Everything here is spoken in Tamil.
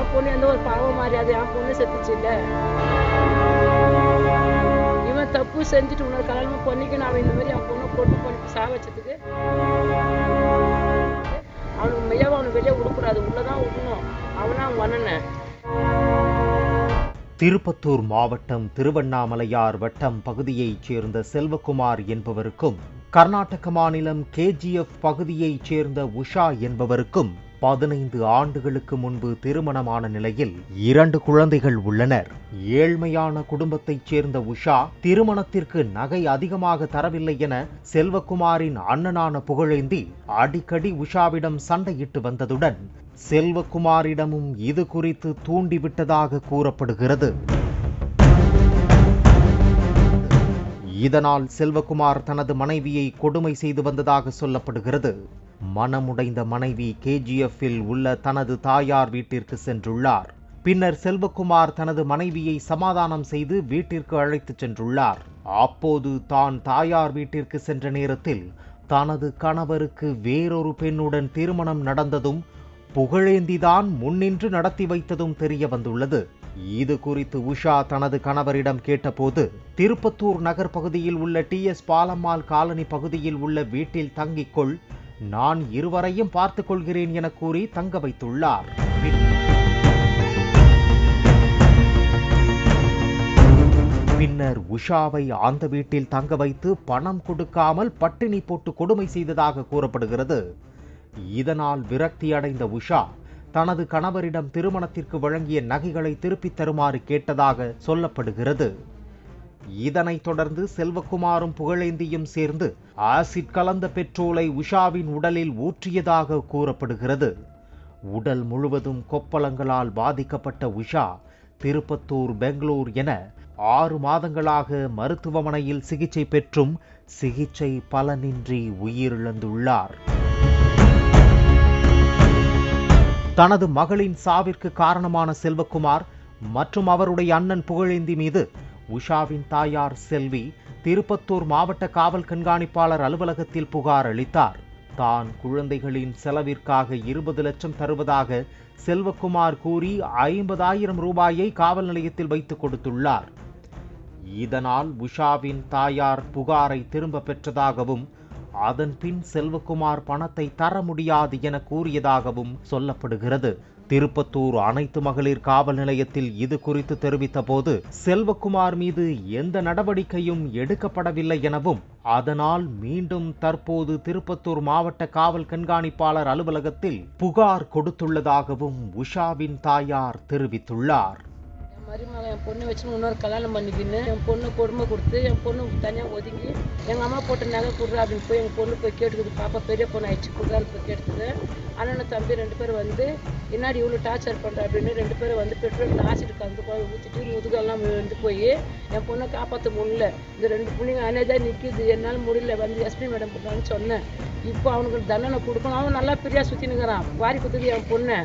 என் பொண்ணு எந்த ஒரு பாவம் மரியாதை என் பொண்ணு செத்துச்சு இல்லை. இவன் தப்பு செஞ்சுட்டு உன்னோட கல்யாணம் பண்ணிக்கணும். அவன் இந்த மாதிரி என் பொண்ணை கொண்டு பண்ணி சாவச்சதுக்கு அவனுக்கு மையாவை அவனை வெளியே விடக்கூடாது, உள்ளதான் விடணும். அவனா அவன் வண்ணன. திருப்பத்தூர் மாவட்டம் திருவண்ணாமலையார் வட்டம் பகுதியைச் சேர்ந்த செல்வகுமார் என்பவருக்கும் கர்நாடக மாநிலம் KGF பகுதியைச் சேர்ந்த உஷா என்பவருக்கும் 15 ஆண்டுகளுக்கு முன்பு திருமணமான நிலையில் 2 குழந்தைகள் உள்ளனர். ஏழ்மையான குடும்பத்தைச் சேர்ந்த உஷா திருமணத்திற்கு நகை அதிகமாக தரவில்லை என செல்வகுமாரின் அண்ணனான புகழேந்தி அடிக்கடி உஷாவிடம் சண்டையிட்டு வந்ததுடன் செல்வகுமாரிடமும் இது குறித்து தூண்டிவிட்டதாக கூறப்படுகிறது. இதனால் செல்வகுமார் தனது மனைவியை கொடுமை செய்து வந்ததாக சொல்லப்படுகிறது. மனமுடைந்த மனைவி KGF-இல் உள்ள தனது தாயார் வீட்டிற்கு சென்றுள்ளார். பின்னர் செல்வகுமார் தனது மனைவியை சமாதானம் செய்து வீட்டிற்கு அழைத்துச் சென்றுள்ளார். அப்போது தான் தாயார் வீட்டிற்கு சென்ற நேரத்தில் தனது கணவருக்கு வேறொரு பெண்ணுடன் திருமணம் நடந்ததும் புகழேந்திதான் முன்னின்று நடத்தி வைத்ததும் தெரிய வந்துள்ளது. இது குறித்து உஷா தனது கணவரிடம் கேட்டபோது திருப்பத்தூர் நகர் பகுதியில் உள்ள TS பாலம்மாள் காலனி பகுதியில் உள்ள வீட்டில் தங்கிக்கொள், நான் இருவரையும் பார்த்துக் கொள்கிறேன் என கூறி தங்க வைத்துள்ளார். பின்னர் உஷாவை அந்த வீட்டில் தங்க வைத்து பணம் கொடுக்காமல் பட்டினி போட்டு கொடுமை செய்ததாக கூறப்படுகிறது. இதனால் விரக்தி அடைந்த உஷா தனது கணவரிடம் திருமணத்திற்கு வழங்கிய நகைகளை திருப்பித் தருமாறு கேட்டதாக சொல்லப்படுகிறது. இதனைத் தொடர்ந்து செல்வகுமாரும் புகழேந்தியும் சேர்ந்து ஆசிட் கலந்த பெட்ரோலை உஷாவின் உடலில் ஊற்றியதாக கூறப்படுகிறது. உடல் முழுவதும் கொப்பளங்களால் பாதிக்கப்பட்ட உஷா திருப்பத்தூர், பெங்களூர் என 6 மாதங்களாக மருத்துவமனையில் சிகிச்சை பெற்றும் சிகிச்சை பலனின்றி உயிரிழந்துள்ளார். தனது மகளின் சாவிற்கு காரணமான செல்வகுமார் மற்றும் அவருடைய அண்ணன் புகழேந்தி மீது உஷாவின் தாயார் செல்வி திருப்பத்தூர் மாவட்ட காவல் கண்காணிப்பாளர் அலுவலகத்தில் புகார் அளித்தார். தான் குழந்தைகளின் செலவிற்காக 20 லட்சம் தருவதாக செல்வகுமார் கூறி 50,000 ரூபாயை காவல் நிலையத்தில் வைத்துக் கொடுத்துள்ளார். இதனால் உஷாவின் தாயார் புகாரை திரும்ப பெற்றதாகவும் அதன் பின் செல்வகுமார் பணத்தை தர முடியாது என கூறியதாகவும் சொல்லப்படுகிறது. திருப்பத்தூர் அனைத்து மகளிர் காவல் நிலையத்தில் இது குறித்து தெரிவித்த போது செல்வகுமார் மீது எந்த நடவடிக்கையும் எடுக்கப்படவில்லை எனவும், அதனால் மீண்டும் தற்போது திருப்பத்தூர் மாவட்ட காவல் கண்காணிப்பாளர் அலுவலகத்தில் புகார் கொடுத்துள்ளதாகவும் உஷாவின் தாயார் தெரிவித்துள்ளார். மருமகன் என் பொண்ணு வச்சுன்னு இன்னொரு கல்யாணம் பண்ணிக்கின்னு என் பொண்ணு கொடுமை கொடுத்து என் பொண்ணு தனியாக ஒதுங்கி எங்கள் அம்மா போட்ட நகை கொடுறா அப்படின்னு போய் எங்கள் பொண்ணு போய் கேட்டுக்குது. பாப்பா பெரிய பொண்ணு ஆயிடுச்சு கொடுறான்னு போய் கேட்டுக்குது. அண்ணன் தம்பி 2 பேரும் வந்து என்னாடி இவ்வளோ டார்ச்சர் பண்ணுற அப்படின்னு 2 பேரும் வந்து பெட்ரோல் ஆசிட் கலந்து போய் ஊற்றிட்டு முதுகெல்லாம் வந்து போய் என் பொண்ணை காப்பாற்ற முடியல. இந்த 2 பிள்ளைங்க அனேதான் நிற்கிது, என்னால் முடியல, வந்து SP மேடம் கொடுத்தான்னு சொன்னேன். இப்போ அவனுக்கு தண்டனை கொடுக்கணும். அவன் நல்லா பிரியா சுற்றினுங்கிறான். வாரி கொடுத்தது என் பொண்ணை.